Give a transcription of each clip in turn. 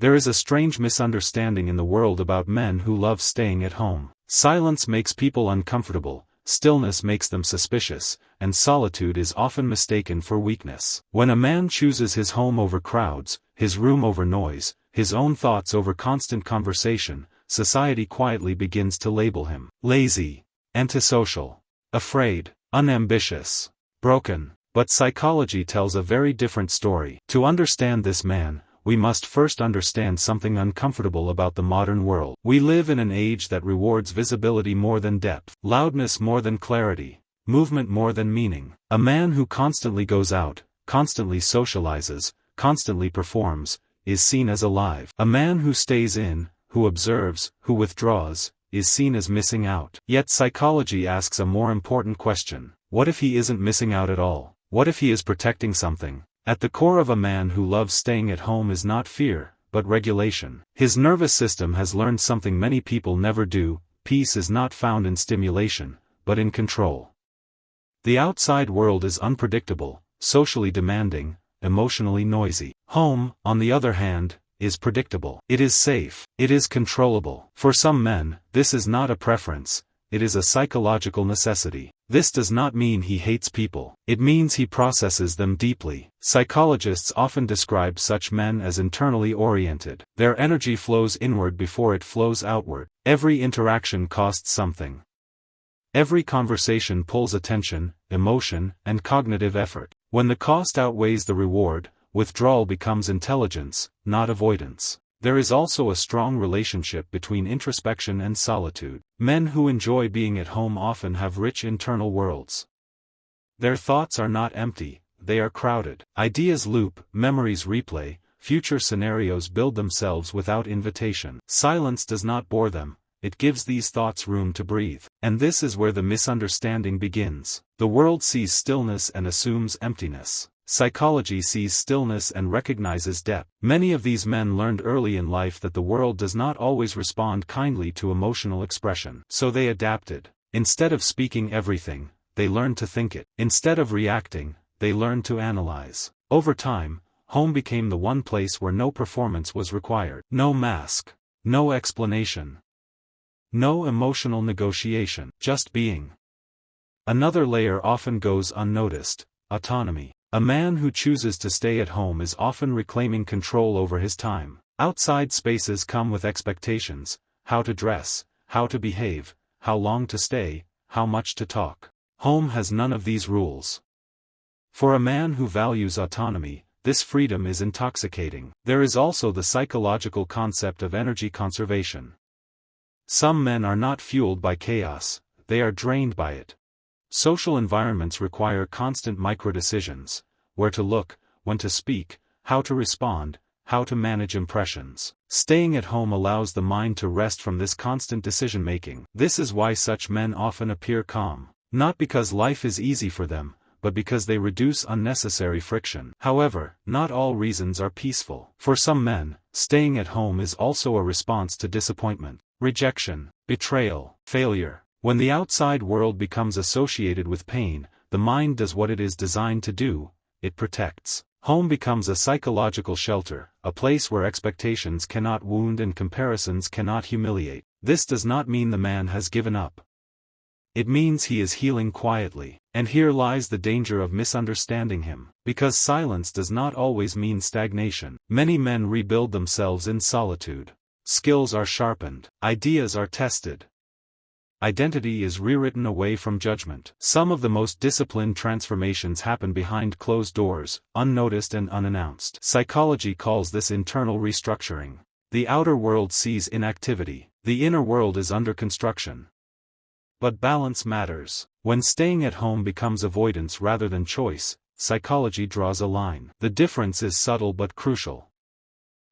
There is a strange misunderstanding in the world about men who love staying at home. Silence makes people uncomfortable, stillness makes them suspicious, and solitude is often mistaken for weakness. When a man chooses his home over crowds, his room over noise, his own thoughts over constant conversation, society quietly begins to label him lazy, antisocial, afraid, unambitious, broken. But psychology tells a very different story. To understand this man, we must first understand something uncomfortable about the modern world. We live in an age that rewards visibility more than depth, loudness more than clarity, movement more than meaning. A man who constantly goes out, constantly socializes, constantly performs, is seen as alive. A man who stays in, who observes, who withdraws, is seen as missing out. Yet psychology asks a more important question. What if he isn't missing out at all? What if he is protecting something? At the core of a man who loves staying at home is not fear, but regulation. His nervous system has learned something many people never do: peace is not found in stimulation, but in control. The outside world is unpredictable, socially demanding, emotionally noisy. Home, on the other hand, is predictable. It is safe. It is controllable. For some men, this is not a preference, it is a psychological necessity. This does not mean he hates people. It means he processes them deeply. Psychologists often describe such men as internally oriented. Their energy flows inward before it flows outward. Every interaction costs something. Every conversation pulls attention, emotion, and cognitive effort. When the cost outweighs the reward, withdrawal becomes intelligence, not avoidance. There is also a strong relationship between introspection and solitude. Men who enjoy being at home often have rich internal worlds. Their thoughts are not empty, they are crowded. Ideas loop, memories replay, future scenarios build themselves without invitation. Silence does not bore them, it gives these thoughts room to breathe. And this is where the misunderstanding begins. The world sees stillness and assumes emptiness. Psychology sees stillness and recognizes depth. Many of these men learned early in life that the world does not always respond kindly to emotional expression. So they adapted. Instead of speaking everything, they learned to think it. Instead of reacting, they learned to analyze. Over time, home became the one place where no performance was required. No mask. No explanation. No emotional negotiation. Just being. Another layer often goes unnoticed: autonomy. A man who chooses to stay at home is often reclaiming control over his time. Outside spaces come with expectations: how to dress, how to behave, how long to stay, how much to talk. Home has none of these rules. For a man who values autonomy, this freedom is intoxicating. There is also the psychological concept of energy conservation. Some men are not fueled by chaos, they are drained by it. Social environments require constant micro-decisions: where to look, when to speak, how to respond, how to manage impressions. Staying at home allows the mind to rest from this constant decision-making. This is why such men often appear calm. Not because life is easy for them, but because they reduce unnecessary friction. However, not all reasons are peaceful. For some men, staying at home is also a response to disappointment, rejection, betrayal, failure. When the outside world becomes associated with pain, the mind does what it is designed to do: it protects. Home becomes a psychological shelter, a place where expectations cannot wound and comparisons cannot humiliate. This does not mean the man has given up. It means he is healing quietly. And here lies the danger of misunderstanding him. Because silence does not always mean stagnation. Many men rebuild themselves in solitude. Skills are sharpened. Ideas are tested. Identity is rewritten away from judgment. Some of the most disciplined transformations happen behind closed doors, unnoticed and unannounced. Psychology calls this internal restructuring. The outer world sees inactivity. The inner world is under construction. But balance matters. When staying at home becomes avoidance rather than choice, psychology draws a line. The difference is subtle but crucial.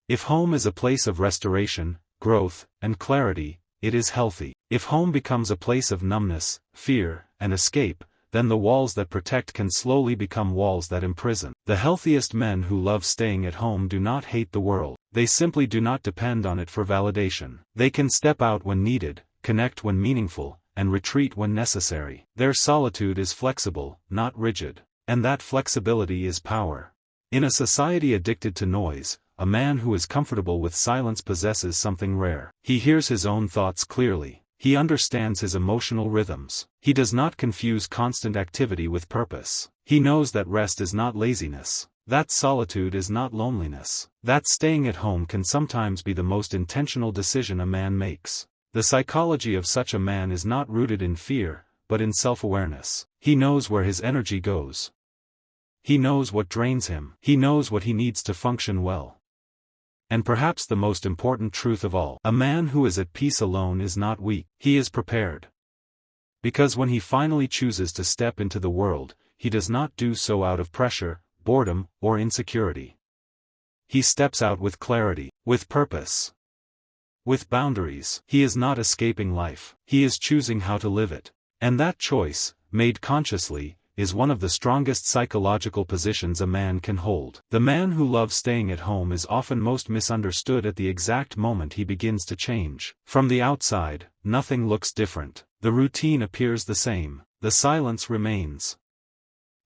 If home is a place of restoration, growth, and clarity, it is healthy. If home becomes a place of numbness, fear, and escape, then the walls that protect can slowly become walls that imprison. The healthiest men who love staying at home do not hate the world. They simply do not depend on it for validation. They can step out when needed, connect when meaningful, and retreat when necessary. Their solitude is flexible, not rigid. And that flexibility is power. In a society addicted to noise, a man who is comfortable with silence possesses something rare. He hears his own thoughts clearly. He understands his emotional rhythms. He does not confuse constant activity with purpose. He knows that rest is not laziness, that solitude is not loneliness, that staying at home can sometimes be the most intentional decision a man makes. The psychology of such a man is not rooted in fear, but in self-awareness. He knows where his energy goes. He knows what drains him. He knows what he needs to function well. And perhaps the most important truth of all, a man who is at peace alone is not weak, he is prepared. Because when he finally chooses to step into the world, he does not do so out of pressure, boredom, or insecurity. He steps out with clarity, with purpose, with boundaries. He is not escaping life, he is choosing how to live it. And that choice, made consciously, is one of the strongest psychological positions a man can hold. The man who loves staying at home is often most misunderstood at the exact moment he begins to change. From the outside, nothing looks different. The routine appears the same, the silence remains,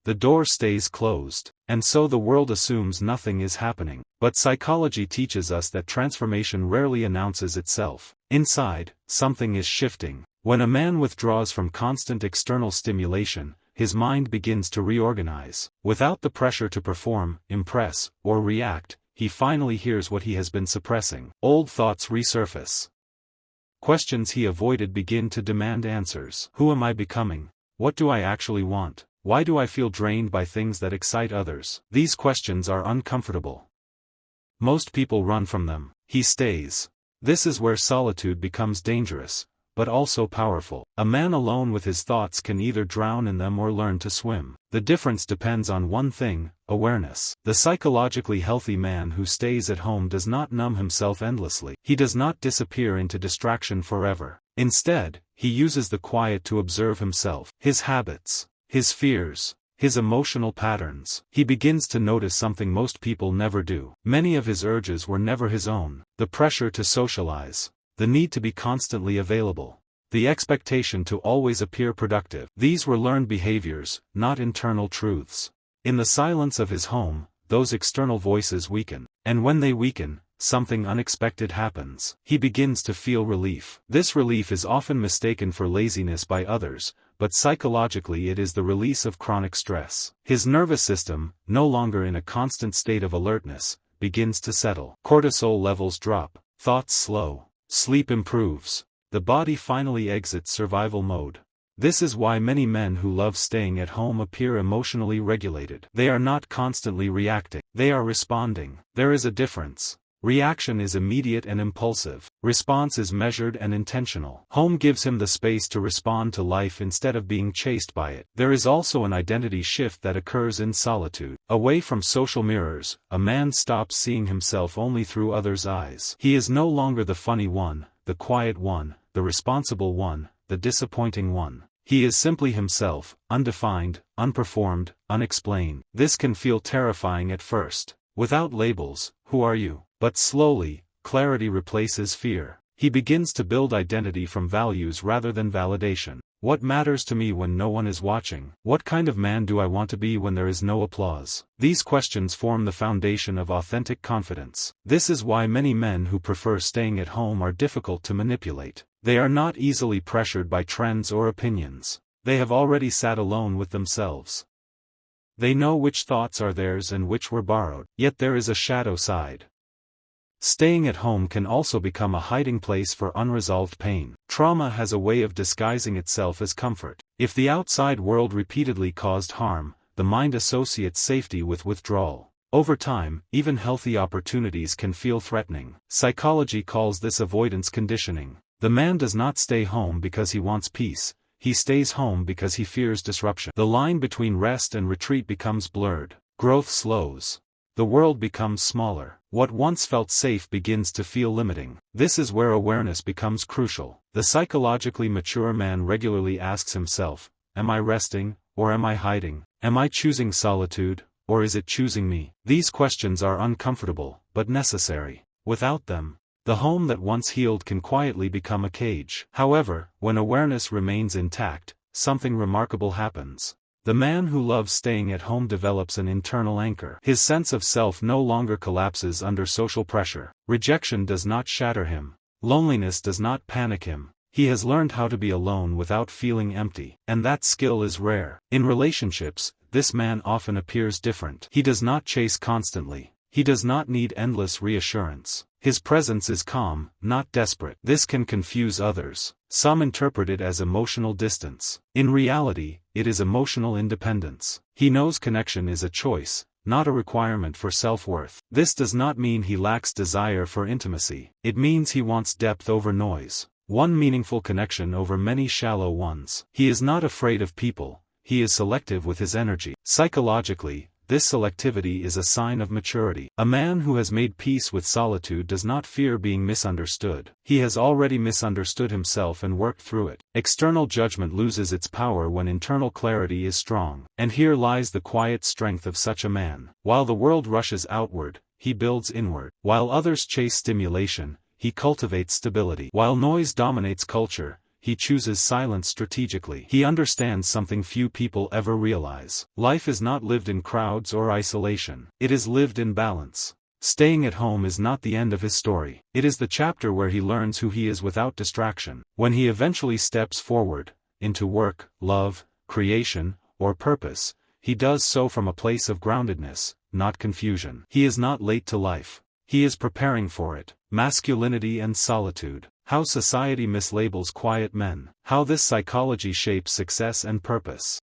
the door stays closed, and so the world assumes nothing is happening. But psychology teaches us that transformation rarely announces itself. Inside, something is shifting. When a man withdraws from constant external stimulation, his mind begins to reorganize. Without the pressure to perform, impress, or react, he finally hears what he has been suppressing. Old thoughts resurface. Questions he avoided begin to demand answers. Who am I becoming? What do I actually want? Why do I feel drained by things that excite others? These questions are uncomfortable. Most people run from them. He stays. This is where solitude becomes dangerous, but also powerful. A man alone with his thoughts can either drown in them or learn to swim. The difference depends on one thing: awareness. The psychologically healthy man who stays at home does not numb himself endlessly. He does not disappear into distraction forever. Instead, he uses the quiet to observe himself, his habits, his fears, his emotional patterns. He begins to notice something most people never do. Many of his urges were never his own. The pressure to socialize, the need to be constantly available, the expectation to always appear productive. These were learned behaviors, not internal truths. In the silence of his home, those external voices weaken. And when they weaken, something unexpected happens. He begins to feel relief. This relief is often mistaken for laziness by others, but psychologically it is the release of chronic stress. His nervous system, no longer in a constant state of alertness, begins to settle. Cortisol levels drop, thoughts slow. Sleep improves. The body finally exits survival mode. This is why many men who love staying at home appear emotionally regulated. They are not constantly reacting. They are responding. There is a difference. Reaction is immediate and impulsive. Response is measured and intentional. Home gives him the space to respond to life instead of being chased by it. There is also an identity shift that occurs in solitude. Away from social mirrors, a man stops seeing himself only through others' eyes. He is no longer the funny one, the quiet one, the responsible one, the disappointing one. He is simply himself, undefined, unperformed, unexplained. This can feel terrifying at first. Without labels, who are you? But slowly, clarity replaces fear. He begins to build identity from values rather than validation. What matters to me when no one is watching? What kind of man do I want to be when there is no applause? These questions form the foundation of authentic confidence. This is why many men who prefer staying at home are difficult to manipulate. They are not easily pressured by trends or opinions. They have already sat alone with themselves. They know which thoughts are theirs and which were borrowed. Yet there is a shadow side. Staying at home can also become a hiding place for unresolved pain. Trauma has a way of disguising itself as comfort. If the outside world repeatedly caused harm, the mind associates safety with withdrawal. Over time, even healthy opportunities can feel threatening. Psychology calls this avoidance conditioning. The man does not stay home because he wants peace. He stays home because he fears disruption. The line between rest and retreat becomes blurred. Growth slows. The world becomes smaller. What once felt safe begins to feel limiting. This is where awareness becomes crucial. The psychologically mature man regularly asks himself, am I resting, or am I hiding? Am I choosing solitude, or is it choosing me? These questions are uncomfortable, but necessary. Without them, the home that once healed can quietly become a cage. However, when awareness remains intact, something remarkable happens. The man who loves staying at home develops an internal anchor. His sense of self no longer collapses under social pressure. Rejection does not shatter him. Loneliness does not panic him. He has learned how to be alone without feeling empty, and that skill is rare. In relationships, this man often appears different. He does not chase constantly. He does not need endless reassurance. His presence is calm, not desperate. This can confuse others. Some interpret it as emotional distance. In reality, it is emotional independence. He knows connection is a choice, not a requirement for self-worth. This does not mean he lacks desire for intimacy. It means he wants depth over noise. One meaningful connection over many shallow ones. He is not afraid of people. He is selective with his energy. Psychologically, this selectivity is a sign of maturity. A man who has made peace with solitude does not fear being misunderstood. He has already misunderstood himself and worked through it. External judgment loses its power when internal clarity is strong. And here lies the quiet strength of such a man. While the world rushes outward, he builds inward. While others chase stimulation, he cultivates stability. While noise dominates culture, he chooses silence strategically. He understands something few people ever realize. Life is not lived in crowds or isolation. It is lived in balance. Staying at home is not the end of his story. It is the chapter where he learns who he is without distraction. When he eventually steps forward, into work, love, creation, or purpose, he does so from a place of groundedness, not confusion. He is not late to life. He is preparing for it. Masculinity and solitude. How society mislabels quiet men. How this psychology shapes success and purpose.